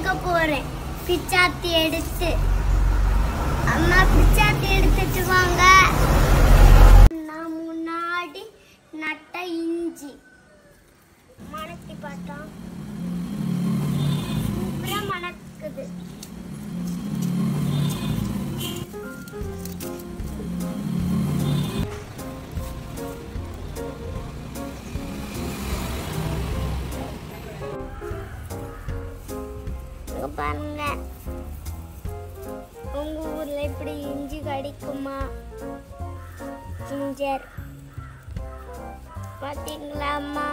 பறிக்க போறேன் பிச்சாத்தி எடுத்து. அம்மா பிச்சாத்தி எடுத்துட்டு வாங்க. நான் முன்னாடி நட்ட இஞ்சி மணத்தி பார்த்தா சூப்பரா மணக்குது. பாருங்க, உங்க ஊர்ல இப்படி இஞ்சி கிடைக்குமா? ஜிஞ்சர் பாத்தீங்களா அம்மா?